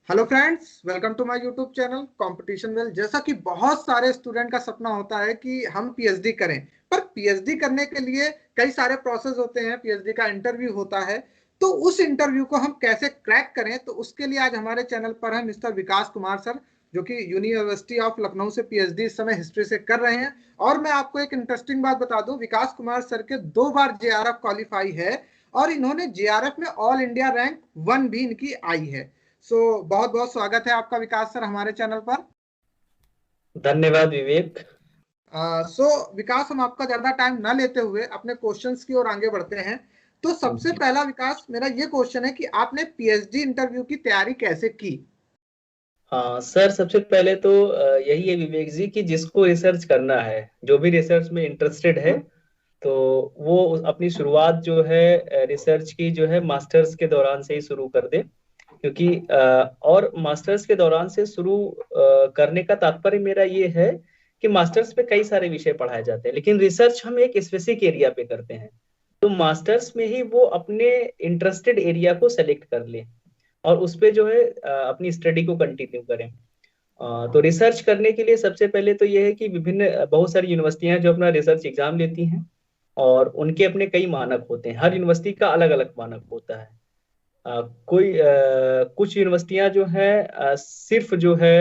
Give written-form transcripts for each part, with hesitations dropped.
Hello friends, welcome to my YouTube channel competition well. जैसा कि बहुत सारे स्टूडेंट का सपना होता है कि हम पीएचडी करें, पर पीएचडी करने के लिए कई सारे प्रोसेस होते हैं। पीएचडी का इंटरव्यू होता है, तो उस इंटरव्यू को हम कैसे क्रैक करें, तो उसके लिए आज हमारे चैनल पर है मिस्टर विकास कुमार सर, जो कि यूनिवर्सिटी ऑफ लखनऊ से पीएचडी इस समय हिस्ट्री से कर रहे हैं। और मैं आपको एक इंटरेस्टिंग बात बता दूं, विकास कुमार सर के 2 बार जेआरएफ क्वालिफाई है और इन्होंने जेआरएफ में ऑल इंडिया रैंक 1 भी इनकी आई है। बहुत बहुत स्वागत है आपका विकास सर हमारे चैनल पर। धन्यवाद विवेक। विकास, हम आपका ज्यादा टाइम ना लेते हुए अपने क्वेश्चंस की ओर आगे बढ़ते हैं। तो सबसे पहला विकास, मेरा ये क्वेश्चन है कि आपने पीएचडी इंटरव्यू की तैयारी कैसे की? हाँ सर, सबसे पहले तो यही है विवेक जी कि जिसको रिसर्च करना है, जो भी रिसर्च में इंटरेस्टेड है, तो वो अपनी शुरुआत जो है रिसर्च की जो है मास्टर्स के दौरान से ही शुरू कर दे। क्योंकि और मास्टर्स के दौरान से शुरू करने का तात्पर्य मेरा ये है कि मास्टर्स पे कई सारे विषय पढ़ाए जाते हैं, लेकिन रिसर्च हम एक स्पेसिफिक एरिया पे करते हैं। तो मास्टर्स में ही वो अपने इंटरेस्टेड एरिया को सेलेक्ट कर ले और उस पे जो है अपनी स्टडी को कंटिन्यू करें। तो रिसर्च करने के लिए सबसे पहले तो ये है कि विभिन्न बहुत सारी यूनिवर्सिटियां जो अपना रिसर्च एग्जाम लेती हैं, और उनके अपने कई मानक होते हैं। हर यूनिवर्सिटी का अलग अलग मानक होता है। कुछ यूनिवर्सिटियां जो है सिर्फ जो है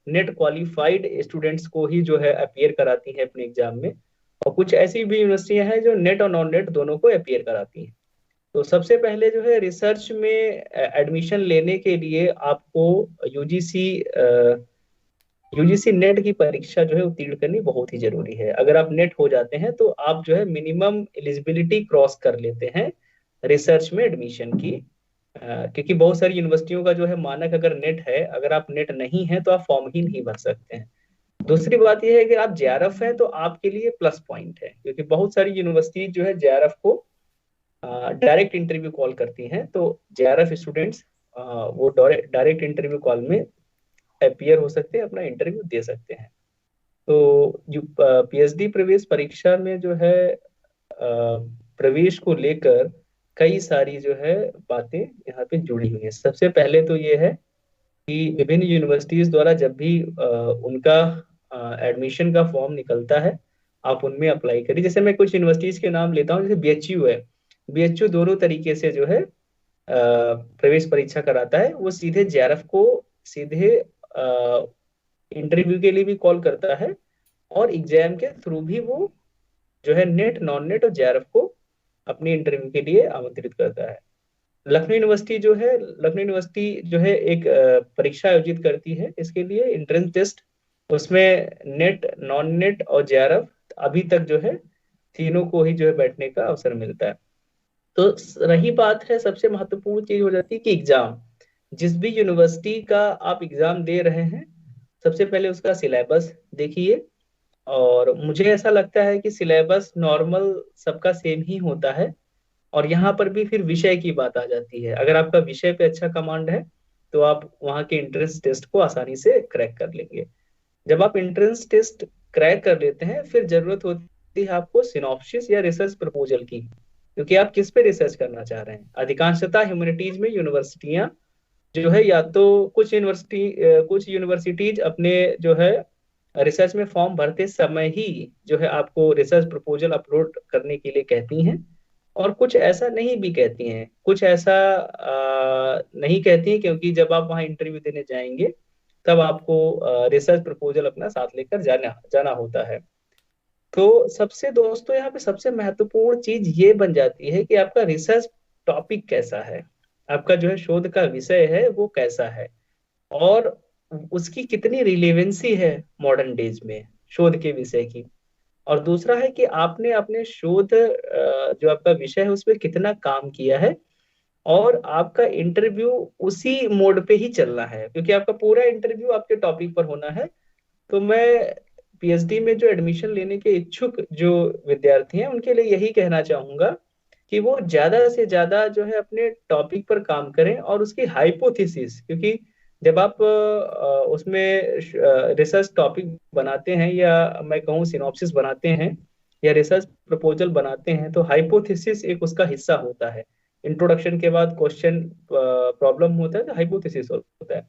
नेट क्वालिफाइड स्टूडेंट्स को ही जो है अपियर कराती हैं अपने एग्जाम में, और कुछ ऐसी भी यूनिवर्सिटियां हैं जो नेट और नॉन नेट दोनों को अपियर कराती हैं। तो सबसे पहले जो है रिसर्च में एडमिशन लेने के लिए आपको यूजीसी यूजीसी नेट की परीक्षा जो है उत्तीर्ण करनी बहुत ही जरूरी है। अगर आप नेट हो जाते हैं तो आप जो है मिनिमम एलिजिबिलिटी क्रॉस कर लेते हैं रिसर्च में एडमिशन की। क्योंकि बहुत सारी यूनिवर्सिटियों का जो है मानक अगर नेट है, अगर आप नेट नहीं है तो आप फॉर्म ही नहीं भर सकते हैं। दूसरी बात यह है कि आप जेआरएफ हैं तो आपके लिए प्लस पॉइंट है, क्योंकि बहुत सारी यूनिवर्सिटी जो है जेआरएफ को डायरेक्ट इंटरव्यू कॉल करती हैं। तो जेआरएफ स्टूडेंट्स वो डायरेक्ट इंटरव्यू कॉल में अपियर हो सकते हैं, अपना इंटरव्यू दे सकते हैं। तो पीएचडी प्रवेश परीक्षा में जो है प्रवेश को लेकर कई सारी जो है बातें यहाँ पे जुड़ी हुई हैं। सबसे पहले तो ये है कि विभिन्न यूनिवर्सिटीज द्वारा जब भी उनका एडमिशन का फॉर्म निकलता है, आप उनमें अप्लाई करिए। जैसे मैं कुछ यूनिवर्सिटीज के नाम लेता हूँ, जैसे बीएचयू है। बीएचयू दोनों तरीके से जो है प्रवेश परीक्षा कराता है। वो सीधे जेआरएफ को सीधे इंटरव्यू के लिए भी कॉल करता है, और एग्जाम के थ्रू भी वो जो है नेट नॉन नेट और जेआरएफ को अपने इंटरव्यू के लिए आमंत्रित करता है। लखनऊ यूनिवर्सिटी जो है एक परीक्षा आयोजित करती है इसके लिए, एंट्रेंस टेस्ट। उसमें नेट नॉन नेट और जेआरएफ अभी तक जो है तीनों को ही जो है बैठने का अवसर मिलता है। तो रही बात है, सबसे महत्वपूर्ण चीज हो जाती है कि एग्जाम, जिस भी यूनिवर्सिटी का आप एग्जाम दे रहे हैं, सबसे पहले उसका सिलेबस देखिए। और मुझे ऐसा लगता है कि सिलेबस नॉर्मल सबका सेम ही होता है। और यहाँ पर भी फिर विषय की बात आ जाती है। अगर आपका विषय पे अच्छा कमांड है तो आप वहाँ के एंट्रेंस टेस्ट को आसानी से क्रैक कर लेंगे। जब आप एंट्रेंस टेस्ट क्रैक कर लेते हैं, फिर जरूरत होती है आपको सिनॉप्सिस या रिसर्च प्रपोजल की, क्योंकि आप किस पे रिसर्च करना चाह रहे हैं। अधिकांशतः ह्यूमैनिटीज में यूनिवर्सिटियां जो है, या तो कुछ यूनिवर्सिटीज अपने जो है रिसर्च में फॉर्म भरते समय ही जो है आपको रिसर्च प्रपोजल अपलोड करने के लिए कहती हैं, और कुछ ऐसा नहीं भी कहती हैं। कुछ ऐसा नहीं कहती हैं, क्योंकि जब आप वहाँ इंटरव्यू देने जाएंगे तब आपको रिसर्च प्रपोजल अपना साथ लेकर जाना जाना होता है। तो सबसे दोस्तों, यहाँ पे सबसे महत्वपूर्ण चीज ये बन जाती है कि आपका रिसर्च टॉपिक कैसा है, आपका जो है शोध का विषय है वो कैसा है, और उसकी कितनी रिलेवेंसी है मॉडर्न डेज में शोध के विषय की। और दूसरा है कि आपने अपने शोध जो आपका विषय है उसमें कितना काम किया है, और आपका इंटरव्यू उसी मोड पे ही चलना है, क्योंकि आपका पूरा इंटरव्यू आपके टॉपिक पर होना है। तो मैं पीएचडी में जो एडमिशन लेने के इच्छुक जो विद्यार्थी हैं उनके लिए यही कहना चाहूंगा कि वो ज्यादा से ज्यादा जो है अपने टॉपिक पर काम करें, और उसकी हाइपोथेसिस, क्योंकि जब आप उसमें रिसर्च टॉपिक बनाते हैं, या मैं कहूँ सिनॉप्सिस बनाते हैं, या रिसर्च प्रपोजल बनाते हैं, तो हाइपोथेसिस एक उसका हिस्सा होता है। इंट्रोडक्शन के बाद क्वेश्चन प्रॉब्लम होता है तो हाइपोथेसिस होता है।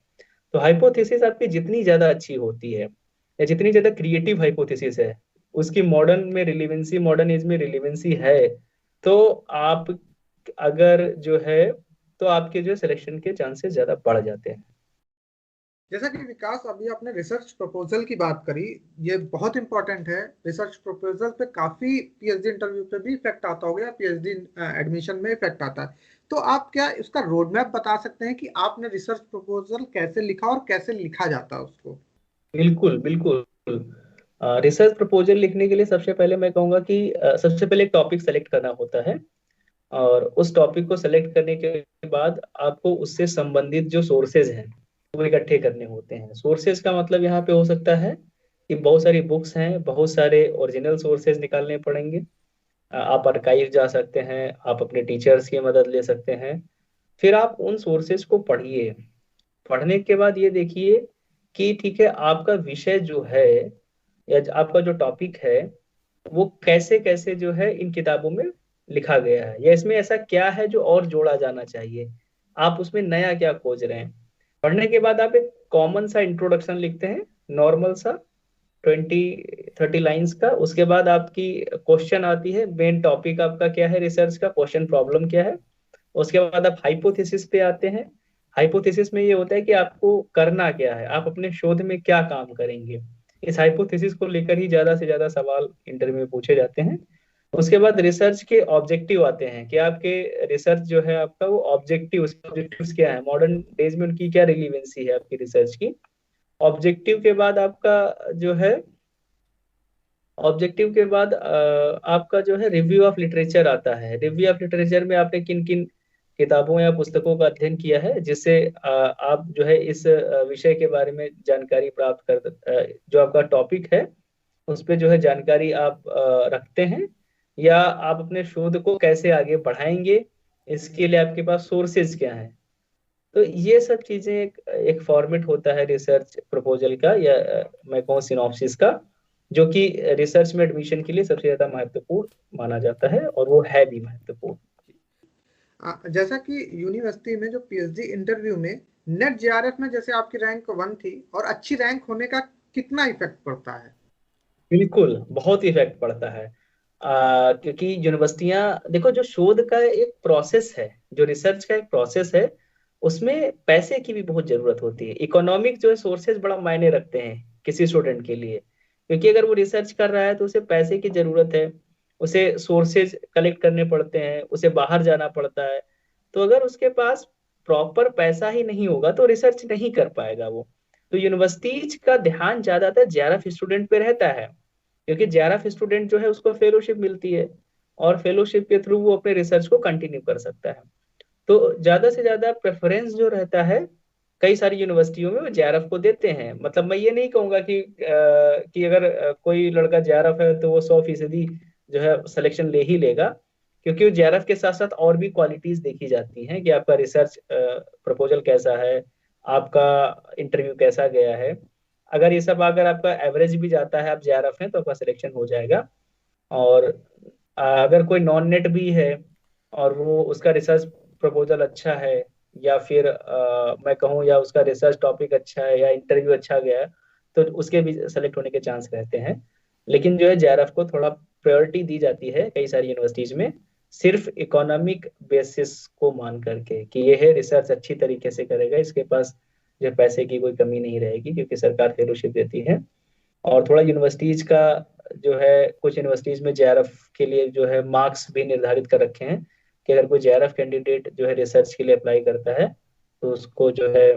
तो हाइपोथेसिस आपकी जितनी ज्यादा अच्छी होती है या जितनी ज्यादा क्रिएटिव हाइपोथेसिस है, उसकी मॉडर्न में रिलेवेंसी, मॉडर्न एज में रिलेवेंसी है, तो आप अगर जो है, तो आपके जो सिलेक्शन के चांसेस ज्यादा बढ़ जाते हैं। जैसा कि विकास अभी आपने रिसर्च प्रपोजल की बात करी, ये बहुत इंपॉर्टेंट है। रिसर्च प्रपोजल पे काफी पीएचडी इंटरव्यू पे भी इफेक्ट आता होगा, या पीएचडी एडमिशन में इफेक्ट आता है। तो आप क्या उसका रोड मैप बता सकते हैं कि आपने रिसर्च प्रपोजल कैसे लिखा और कैसे लिखा जाता है उसको? बिल्कुल बिल्कुल। रिसर्च प्रपोजल लिखने के लिए सबसे पहले मैं कहूँगा कि सबसे पहले एक टॉपिक सेलेक्ट करना होता है, और उस टॉपिक को सेलेक्ट करने के बाद आपको उससे संबंधित जो सोर्सेज हैं वो इकट्ठे करने होते हैं। सोर्सेज का मतलब यहाँ पे हो सकता है कि बहुत सारी बुक्स हैं, बहुत सारे ओरिजिनल सोर्सेज निकालने पड़ेंगे। आप आर्काइव जा सकते हैं, आप अपने टीचर्स की मदद ले सकते हैं। फिर आप उन सोर्सेज को पढ़िए। पढ़ने के बाद ये देखिए कि ठीक है, आपका विषय जो है या आपका जो टॉपिक है वो कैसे कैसे जो है इन किताबों में लिखा गया है, या इसमें ऐसा क्या है जो और जोड़ा जाना चाहिए, आप उसमें नया क्या खोज रहे हैं। पढ़ने के बाद आप एक कॉमन सा इंट्रोडक्शन लिखते हैं, नॉर्मल सा, 20-30 लाइंस का। उसके बाद आपकी क्वेश्चन आती है, मेन टॉपिक आपका क्या है, रिसर्च का क्वेश्चन प्रॉब्लम क्या है। उसके बाद आप हाइपोथेसिस पे आते हैं। हाइपोथेसिस में ये होता है कि आपको करना क्या है, आप अपने शोध में क्या काम करेंगे। इस हाइपोथेसिस को लेकर ही ज्यादा से ज्यादा सवाल इंटरव्यू में पूछे जाते हैं। उसके बाद रिसर्च के ऑब्जेक्टिव आते हैं कि आपके रिसर्च जो है आपका वो ऑब्जेक्टिव्स क्या है, मॉडर्न डेज में उनकी क्या रिलीवेंसी है आपकी रिसर्च की। ऑब्जेक्टिव के बाद आपका जो है, ऑब्जेक्टिव के बाद आपका जो है रिव्यू ऑफ लिटरेचर आता है। रिव्यू ऑफ लिटरेचर में आपने किन किन किताबों या पुस्तकों का अध्ययन किया है, जिससे आप जो है इस विषय के बारे में जानकारी प्राप्त कर, जो आपका टॉपिक है उस पे जो है जानकारी आप रखते हैं, या आप अपने शोध को कैसे आगे बढ़ाएंगे, इसके लिए आपके पास सोर्सेज क्या हैं। तो ये सब चीजें एक फॉर्मेट होता है रिसर्च प्रपोजल का, या मैं कहूँ सिनॉप्सिस का, जो कि रिसर्च में एडमिशन के लिए सबसे ज्यादा महत्वपूर्ण माना जाता है, और वो है भी महत्वपूर्ण। जैसा कि यूनिवर्सिटी में जो पीएचडी इंटरव्यू में नेट जेआरएफ में जैसे आपकी रैंक 1 थी, और अच्छी रैंक होने का कितना इफेक्ट पड़ता है? बिल्कुल बहुत इफेक्ट पड़ता है। क्योंकि यूनिवर्सिटियां देखो, जो शोध का एक प्रोसेस है, जो रिसर्च का एक प्रोसेस है, उसमें पैसे की भी बहुत जरूरत होती है। इकोनॉमिक जो है सोर्सेज बड़ा मायने रखते हैं किसी स्टूडेंट के लिए, क्योंकि अगर वो रिसर्च कर रहा है तो उसे पैसे की जरूरत है, उसे सोर्सेज कलेक्ट करने पड़ते हैं, उसे बाहर जाना पड़ता है। तो अगर उसके पास प्रॉपर पैसा ही नहीं होगा तो रिसर्च नहीं कर पाएगा वो। तो यूनिवर्सिटीज का ध्यान ज्यादातर जेआरएफ स्टूडेंट पे रहता है, क्योंकि जेआरएफ स्टूडेंट जो है उसको फेलोशिप मिलती है, और फेलोशिप के थ्रू वो अपने रिसर्च को कंटिन्यू कर सकता है। तो ज्यादा से ज्यादा प्रेफरेंस जो रहता है कई सारी यूनिवर्सिटियों में वो जेआरएफ को देते हैं। मतलब मैं ये नहीं कहूंगा कि अगर कोई लड़का जेआरएफ है तो वो 100% जो है सिलेक्शन ले ही लेगा, क्योंकि वो जेआरएफ के साथ साथ और भी क्वालिटीज देखी जाती हैं कि आपका रिसर्च प्रपोजल कैसा है, आपका इंटरव्यू कैसा गया है। अगर ये सब, अगर आपका एवरेज भी जाता है, आप जेआरएफ हैं, तो आपका सिलेक्शन हो जाएगा। और अगर कोई नॉन नेट भी है और वो उसका रिसर्च प्रपोजल अच्छा है, या फिर मैं कहूँ या उसका रिसर्च टॉपिक अच्छा है या इंटरव्यू अच्छा गया है, तो उसके भी सेलेक्ट होने के चांस रहते हैं। लेकिन जो है जेआरएफ को थोड़ा प्रायोरिटी दी जाती है कई सारी यूनिवर्सिटीज में, सिर्फ इकोनॉमिक बेसिस को मान करके कि ये है रिसर्च अच्छी तरीके से करेगा, इसके पास जो है पैसे की कोई कमी नहीं रहेगी, क्योंकि सरकार फेलोशिप देती है। और थोड़ा यूनिवर्सिटीज का जो है, कुछ यूनिवर्सिटीज में जेआरएफ के लिए जो है मार्क्स भी निर्धारित कर रखे हैं कि अगर कोई जेआरएफ कैंडिडेट जो है रिसर्च के लिए अप्लाई करता है तो उसको जो है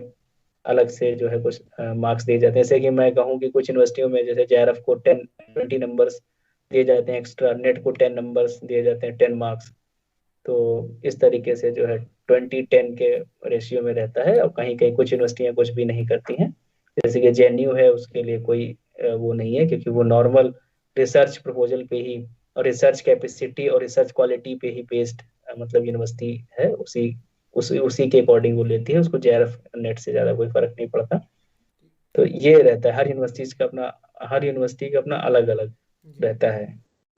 अलग से जो है कुछ मार्क्स दिए जाते हैं। जैसे कि मैं कहूँ कि कुछ यूनिवर्सिटियों में जैसे जेआरएफ को 10-20 नंबर्स दिए जाते हैं एक्स्ट्रा, नेट को 10 नंबर्स दिए जाते हैं, 10 मार्क्स। तो इस तरीके से जो है 20-10 के रेशियो में रहता है। और कहीं कहीं कुछ यूनिवर्सिटियां कुछ भी नहीं करती हैं, जैसे कि जेएनयू है, उसके लिए कोई वो नहीं है, क्योंकि वो नॉर्मल रिसर्च प्रपोजल पे ही और रिसर्च कैपेसिटी और रिसर्च क्वालिटी पे ही बेस्ड मतलब यूनिवर्सिटी है, उसी के अकॉर्डिंग वो लेती है, उसको जेआरएफ नेट से ज्यादा कोई फर्क नहीं पड़ता। तो ये रहता है, हर यूनिवर्सिटी का अपना अलग अलग जी। रहता है।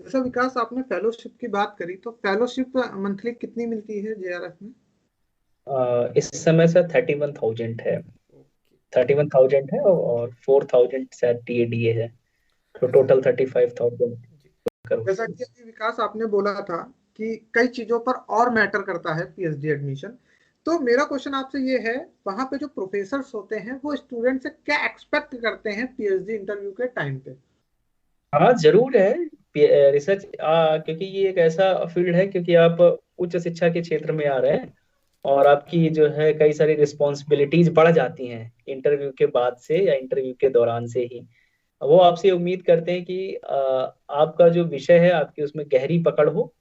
जैसा विकास आपने फेलोशिप की बात करी, तो फेलोशिप मंथली कितनी मिलती है जेआरएफ में? इस समय से 31,000 है। 31,000 है और 4,000 शायद टीएडीए है, तो जैसा टोटल 35,000 करोड़। जैसा कि अभी विकास आपने बोला था कि कई चीजों पर और मैटर करता है पीएचडी एडमिशन, तो मेरा क्वेश्चन आपसे ये है, वहां पे जो प्रोफेसर्स होते हैं वो स्टूडेंट से क्या एक्सपेक्ट करते हैं पीएचडी इंटरव्यू के टाइम पे? हाँ जरूर है। रिसर्च क्योंकि ये एक ऐसा फील्ड है, क्योंकि आप उच्च शिक्षा के क्षेत्र में आ रहे हैं और आपकी जो है कई सारी रिस्पॉन्सिबिलिटीज बढ़ जाती हैं इंटरव्यू के बाद से या इंटरव्यू के दौरान से ही। वो आपसे उम्मीद करते हैं कि आपका जो विषय है आपकी उसमें गहरी पकड़ हो,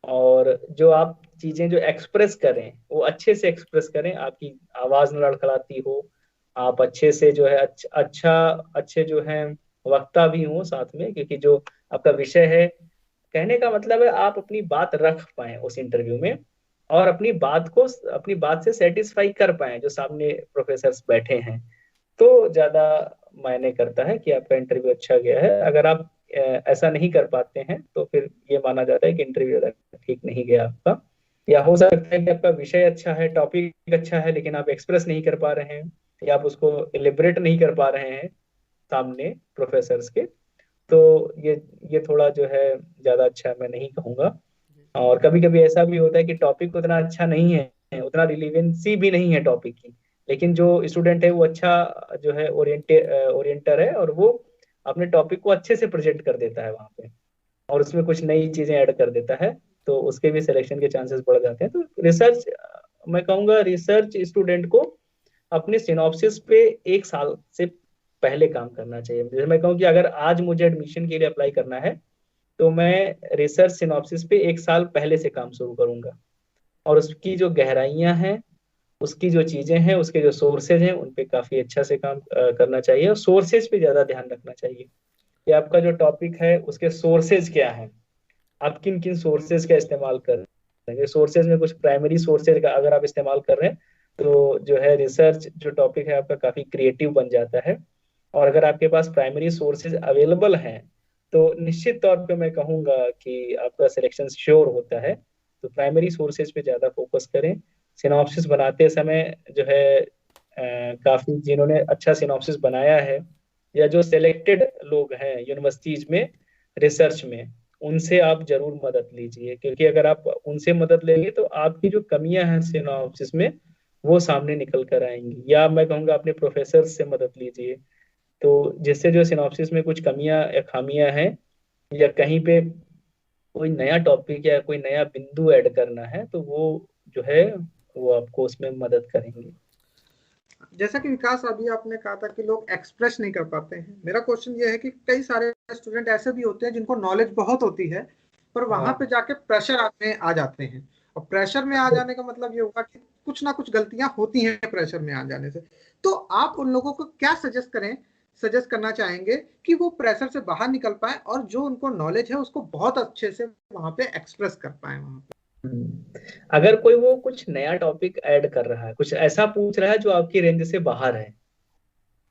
और जो आप चीजें जो एक्सप्रेस करें वो अच्छे से एक्सप्रेस करें, आपकी आवाज न लड़खड़ाती हो, आप अच्छे से जो है अच्छे जो है वक्ता भी हो साथ में, क्योंकि जो आपका विषय है, कहने का मतलब है आप अपनी बात रख पाए उस इंटरव्यू में, और अपनी बात से सेटिस्फाई कर पाए जो सामने प्रोफेसर्स बैठे हैं। तो ज्यादा मायने करता है कि आपका इंटरव्यू अच्छा गया है। अगर आप ऐसा नहीं कर पाते हैं तो फिर ये माना जाता है कि इंटरव्यू ठीक नहीं गया आपका। या हो सकता है कि आपका विषय अच्छा है, टॉपिक अच्छा है, लेकिन आप एक्सप्रेस नहीं कर पा रहे हैं या आप उसको एलिब्रेट नहीं कर पा रहे हैं सामने प्रोफेसर्स के। तो ये थोड़ा जो है ज्यादा अच्छा मैं नहीं कहूंगा। और कभी कभी ऐसा भी होता है कि टॉपिक उतना अच्छा नहीं है, उतना रिलीवेंसी भी नहीं है टॉपिक की, लेकिन जो स्टूडेंट है वो अच्छा जो है ओरिएंटर है, और वो अपने टॉपिक को अच्छे से प्रेजेंट कर देता है वहां पे, और उसमें कुछ नई चीजें ऐड कर देता है, तो उसके भी सिलेक्शन के चांसेस बढ़ जाते हैं। तो रिसर्च, मैं कहूँगा रिसर्च स्टूडेंट को अपने सिनॉप्सिस पे 1 साल से पहले काम करना चाहिए। जैसे मैं कहूँ कि अगर आज मुझे एडमिशन के लिए अप्लाई करना है तो मैं रिसर्च सिनॉप्सिस पे 1 साल पहले से काम शुरू करूंगा, और उसकी जो गहराइयां हैं, उसकी जो चीजें हैं, उसके जो सोर्सेज हैं, उन पे काफी अच्छा से काम करना चाहिए, और सोर्सेज पे ज्यादा ध्यान रखना चाहिए कि आपका जो टॉपिक है उसके सोर्सेज क्या है, आप किन किन सोर्सेज का इस्तेमाल कर रहे हैं। सोर्सेज में कुछ प्राइमरी सोर्सेज का अगर आप इस्तेमाल कर रहे हैं तो जो है रिसर्च जो टॉपिक है आपका काफी क्रिएटिव बन जाता है। और अगर आपके पास प्राइमरी सोर्सेज अवेलेबल हैं तो निश्चित तौर पे मैं कहूंगा कि आपका सिलेक्शन श्योर होता है। तो प्राइमरी सोर्सेज पे ज्यादा फोकस करें। सिनॉप्सिस बनाते समय जो है काफी जिन्होंने अच्छा सिनॉप्सिस बनाया है, या जो सिलेक्टेड लोग हैं यूनिवर्सिटीज में रिसर्च में, उनसे आप जरूर मदद लीजिए, क्योंकि अगर आप उनसे मदद लेंगे तो आपकी जो कमियां हैं सिनॉप्सिस में वो सामने निकल कर आएंगी। या मैं कहूँगा अपने प्रोफेसर से मदद लीजिए, तो जिससे जो सिनॉप्सिस में कुछ कमियां या खामियां हैं, या कहीं पे कोई नया टॉपिक या कोई नया बिंदु ऐड करना है, तो वो जो है वो आपको उसमें मदद करेंगे। जैसा कि विकास अभी आपने कहा था कि लोग एक्सप्रेस नहीं कर पाते हैं, मेरा क्वेश्चन ये है कि कई सारे स्टूडेंट ऐसे भी होते हैं जिनको नॉलेज बहुत होती है, पर वहां पे हाँ जाके प्रेशर में आ जाते हैं। और प्रेशर में आ जाने का मतलब ये होगा कि कुछ ना कुछ गलतियां होती हैं प्रेशर में आ जाने से। तो आप उन लोगों को क्या सजेस्ट करना चाहेंगे कि वो प्रेशर से बाहर निकल पाए और जो उनको नॉलेज है उसको बहुत अच्छे से वहां पे एक्सप्रेस कर पाए वहां पे? अगर कोई वो कुछ नया टॉपिक ऐड कर रहा है, कुछ ऐसा पूछ रहा है जो आपकी रेंज से बाहर है,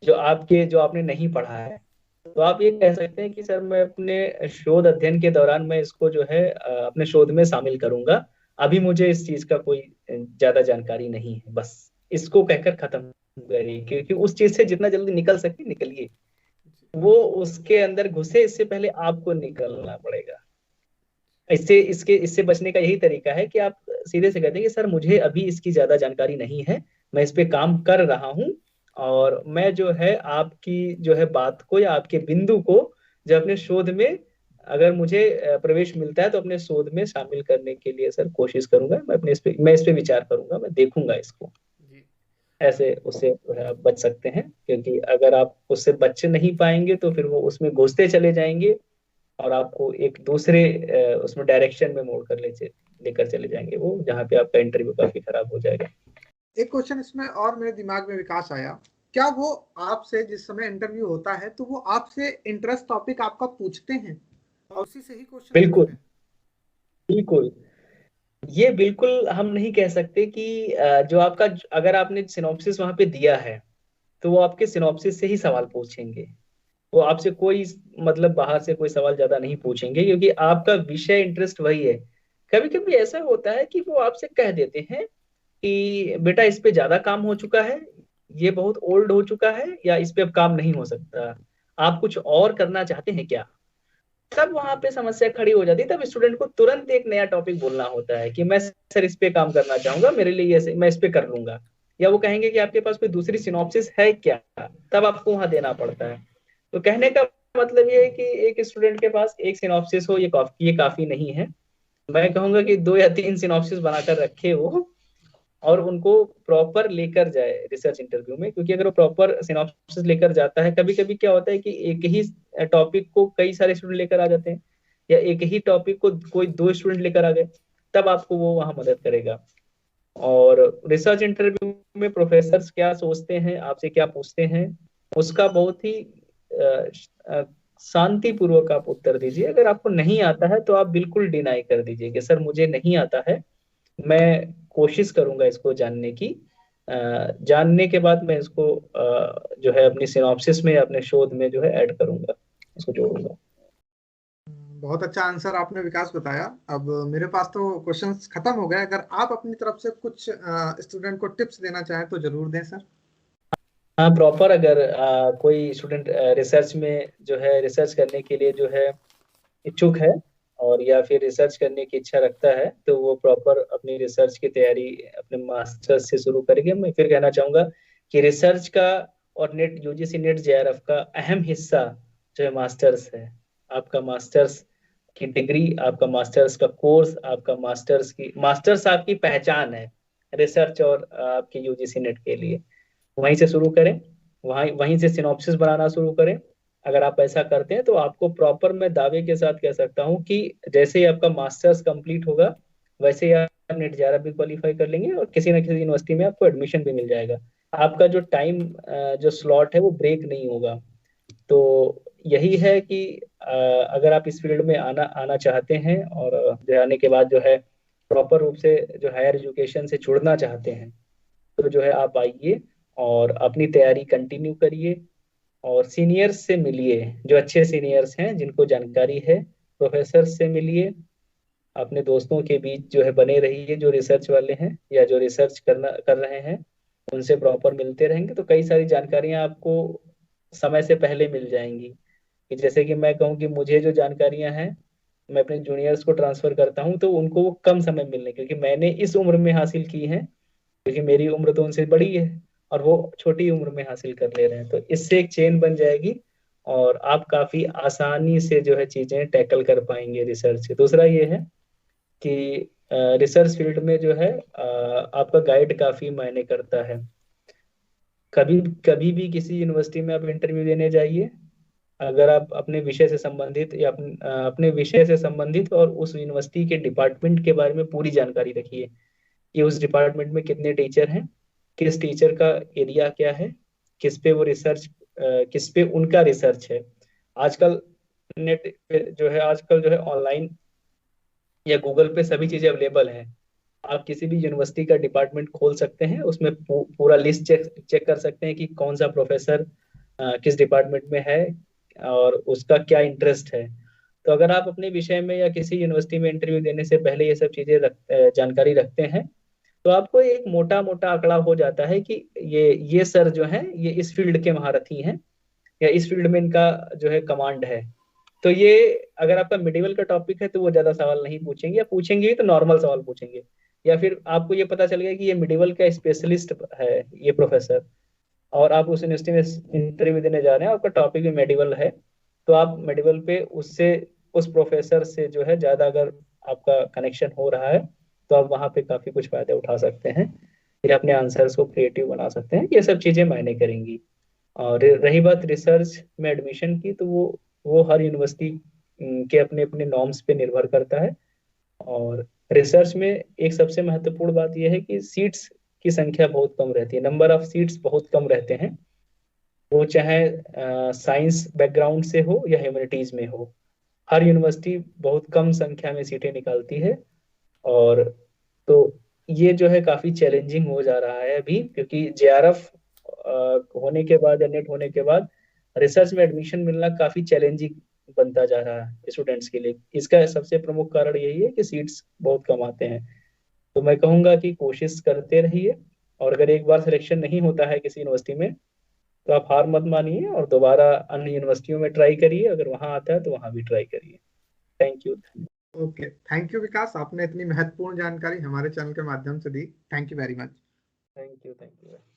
जो आपने नहीं पढ़ा है, तो आप ये कह सकते हैं कि सर मैं अपने शोध अध्ययन के दौरान मैं इसको जो है अपने शोध में शामिल करूंगा। अभी मुझे इस चीज का कोई ज्यादा जानकारी नहीं है, बस इसको कहकर खत्म करिए, क्योंकि उस चीज से जितना जल्दी निकल सके निकलिए। वो उसके अंदर घुसे इससे पहले आपको निकलना पड़ेगा। इससे बचने का यही तरीका है कि आप सीधे से कहते हैं कि सर मुझे अभी इसकी ज्यादा जानकारी नहीं है, मैं इस पे काम कर रहा हूँ, और मैं जो है आपकी जो है बात को या आपके बिंदु को जो अपने शोध में, अगर मुझे प्रवेश मिलता है तो अपने शोध में शामिल करने के लिए सर कोशिश करूंगा, मैं इस पे विचार करूंगा, मैं देखूंगा इसको। जी। ऐसे उससे जो है आप बच सकते हैं, क्योंकि अगर आप उससे बच नहीं पाएंगे तो फिर वो उसमें घुसते चले जाएंगे, और आपको एक दूसरे उसमें डायरेक्शन में मोड़ कर लेकर चले जाएंगे वो, जहाँ पे आपका इंटरव्यू काफी खराब हो जाएगा। एक क्वेश्चन इसमें और मेरे दिमाग में विकास आया, क्या वो आपसे जिस समय इंटरव्यू होता है तो वो आपसे इंटरेस्ट टॉपिक आपका पूछते हैं और उसी से ही क्वेश्चन बिल्कुल पूछते हैं? बिल्कुल। ये बिल्कुल हम नहीं कह सकते कि जो आपका, अगर आपने सिनॉप्सिस वहां पे दिया है तो वो आपके सिनॉप्सिस से ही सवाल पूछेंगे। वो आपसे कोई मतलब बाहर से कोई सवाल ज्यादा नहीं पूछेंगे, क्योंकि आपका विषय इंटरेस्ट वही है। कभी कभी ऐसा होता है कि वो आपसे कह देते हैं कि बेटा इस पे ज्यादा काम हो चुका है, ये बहुत ओल्ड हो चुका है या इस पे अब काम नहीं हो सकता, आप कुछ और करना चाहते हैं क्या। तब वहां पे समस्या खड़ी हो जाती है। तब स्टूडेंट को तुरंत एक नया टॉपिक बोलना होता है कि मैं सर इस पे काम करना चाहूंगा, मेरे लिए ये मैं इस पे कर लूंगा। या वो कहेंगे कि आपके पास कोई दूसरी सिनॉप्सिस है क्या, तब आपको वहां देना पड़ता है। तो कहने का मतलब ये है कि एक स्टूडेंट के पास एक सिनॉप्सिस हो ये काफी नहीं है। मैं कहूंगा कि 2 या 3 सिनॉप्सिस बनाकर रखे वो, और उनको प्रॉपर लेकर जाए रिसर्च इंटरव्यू में। क्योंकि अगर वो प्रॉपर सिनॉप्सिस लेकर जाता है, कभी कभी क्या होता है कि एक ही टॉपिक को कई सारे स्टूडेंट लेकर आ जाते हैं, या एक ही टॉपिक को कोई 2 स्टूडेंट लेकर आ गए, तब आपको वो वहां मदद करेगा। और रिसर्च इंटरव्यू में प्रोफेसर क्या सोचते हैं, आपसे क्या पूछते हैं, उसका बहुत ही शांति पूर्वक आप उत्तर दीजिए। अगर आपको नहीं आता है तो आप बिल्कुल डिनाई कर दीजिए कि सर मुझे नहीं आता है, मैं कोशिश करूंगा इसको जानने की। जानने के बाद मैं इसको जो है अपनी सिनॉप्सिस में, अपने शोध में जो है ऐड करूंगा, इसको जोड़ूंगा। बहुत अच्छा आंसर आपने विकास बताया। अब मेरे पास तो क्वेश्चंस खत्म हो गए, अगर आप अपनी तरफ से कुछ स्टूडेंट को टिप्स देना चाहें तो जरूर दें सर। हाँ, प्रॉपर अगर कोई स्टूडेंट रिसर्च में जो है रिसर्च करने के लिए जो है इच्छुक है, और या फिर रिसर्च करने की इच्छा रखता है, तो वो प्रॉपर अपनी रिसर्च की तैयारी अपने मास्टर्स से शुरू करेंगे। मैं फिर कहना चाहूंगा कि रिसर्च का और नेट यूजीसी नेट जेआरएफ का अहम हिस्सा जो है मास्टर्स है। आपका मास्टर्स की डिग्री, आपका मास्टर्स का कोर्स, आपका मास्टर्स आपकी पहचान है रिसर्च और आपके यूजीसी नेट के लिए। वहीं से शुरू करें, वहीं वहीं से सिनॉप्सिस बनाना शुरू करें। अगर आप ऐसा करते हैं तो आपको प्रॉपर, मैं दावे के साथ कह सकता हूँ कि जैसे ही आपका मास्टर्स कंप्लीट होगा, वैसे ही आप नेट जारा भी क्वालिफाई कर लेंगे, और किसी ना किसी यूनिवर्सिटी में आपको एडमिशन भी मिल जाएगा। आपका जो टाइम, जो स्लॉट है वो ब्रेक नहीं होगा। तो यही है कि अगर आप इस फील्ड में आना आना चाहते हैं, और जो आने के बाद जो है प्रॉपर रूप से जो हायर एजुकेशन से जुड़ना चाहते हैं, तो जो है आप आइए और अपनी तैयारी कंटिन्यू करिए, और सीनियर्स से मिलिए, जो अच्छे सीनियर्स हैं जिनको जानकारी है, प्रोफेसर से मिलिए। अपने दोस्तों के बीच जो है बने रहिए, जो रिसर्च वाले हैं या जो रिसर्च कर रहे हैं, उनसे प्रॉपर मिलते रहेंगे तो कई सारी जानकारियां आपको समय से पहले मिल जाएंगी। कि जैसे कि मैं कहूँ कि मुझे जो जानकारियां हैं, मैं अपने जूनियर्स को ट्रांसफर करता हूँ, तो उनको वो कम समय मिलने, क्योंकि मैंने इस उम्र में हासिल की है, क्योंकि मेरी उम्र तो उनसे बड़ी है, और वो छोटी उम्र में हासिल कर ले रहे हैं। तो इससे एक चेन बन जाएगी, और आप काफी आसानी से जो है चीजें टैकल कर पाएंगे रिसर्च। दूसरा ये है कि रिसर्च फील्ड में जो है आपका गाइड काफी मायने करता है। कभी कभी भी किसी यूनिवर्सिटी में आप इंटरव्यू देने जाइए, अगर आप अपने विषय से संबंधित या अपने विषय से संबंधित और उस यूनिवर्सिटी के डिपार्टमेंट के बारे में पूरी जानकारी रखिए, कि उस डिपार्टमेंट में कितने टीचर हैं, किस टीचर का एरिया क्या है, किस पे वो रिसर्च, किस पे उनका रिसर्च है। आजकल नेट पे जो है, आजकल जो है ऑनलाइन या गूगल पे सभी चीजें अवेलेबल हैं। आप किसी भी यूनिवर्सिटी का डिपार्टमेंट खोल सकते हैं, उसमें पूरा लिस्ट चेक चेक कर सकते हैं कि कौन सा प्रोफेसर किस डिपार्टमेंट में है, और उसका क्या इंटरेस्ट है। तो अगर आप अपने विषय में या किसी यूनिवर्सिटी में इंटरव्यू देने से पहले ये सब चीजें जानकारी रखते हैं, तो आपको एक मोटा मोटा आंकड़ा हो जाता है कि ये सर जो है ये इस फील्ड के महारथी हैं, या इस फील्ड में इनका जो है कमांड है। तो ये, अगर आपका मिडिवल का टॉपिक है तो वो ज्यादा सवाल नहीं पूछेंगे, या पूछेंगे भी तो नॉर्मल सवाल पूछेंगे। या फिर आपको ये पता चल गया कि ये मिडिवल का स्पेशलिस्ट है ये प्रोफेसर, और आप उस यूनिवर्सिटी में इंटरव्यू देने जा रहे हैं, आपका टॉपिक भी मेडिवल है, तो आप मेडिवल पे उससे, उस प्रोफेसर से जो है ज्यादा अगर आपका कनेक्शन हो रहा है, तो आप वहां पे काफी कुछ फायदे उठा सकते हैं, फिर अपने आंसर्स को क्रिएटिव बना सकते हैं। ये सब चीजें मायने करेंगी। और रही बात रिसर्च में एडमिशन की, तो वो हर यूनिवर्सिटी के अपने अपने नॉर्म्स पे निर्भर करता है। और रिसर्च में एक सबसे महत्वपूर्ण बात यह है कि सीट्स की संख्या बहुत कम रहती है, नंबर ऑफ सीट्स बहुत कम रहते हैं। वो चाहे साइंस बैकग्राउंड से हो या ह्यूमैनिटीज में हो, हर यूनिवर्सिटी बहुत कम संख्या में सीटें निकालती है। और तो ये जो है काफी चैलेंजिंग हो जा रहा है अभी, क्योंकि जेआरएफ होने के बाद या नेट होने के बाद रिसर्च में एडमिशन मिलना काफी चैलेंजिंग बनता जा रहा है स्टूडेंट्स के लिए। इसका सबसे प्रमुख कारण यही है कि सीट्स बहुत कम आते हैं। तो मैं कहूंगा कि कोशिश करते रहिए, और अगर एक बार सिलेक्शन नहीं होता है किसी यूनिवर्सिटी में तो आप हार मत मानिए और दोबारा अन्य यूनिवर्सिटियों में ट्राई करिए, अगर वहां आता है तो वहां भी ट्राई करिए। Thank you. Okay, thank you Vikas, आपने इतनी महत्वपूर्ण जानकारी हमारे चैनल के माध्यम से दी। Thank you very much. Thank you. Thank you.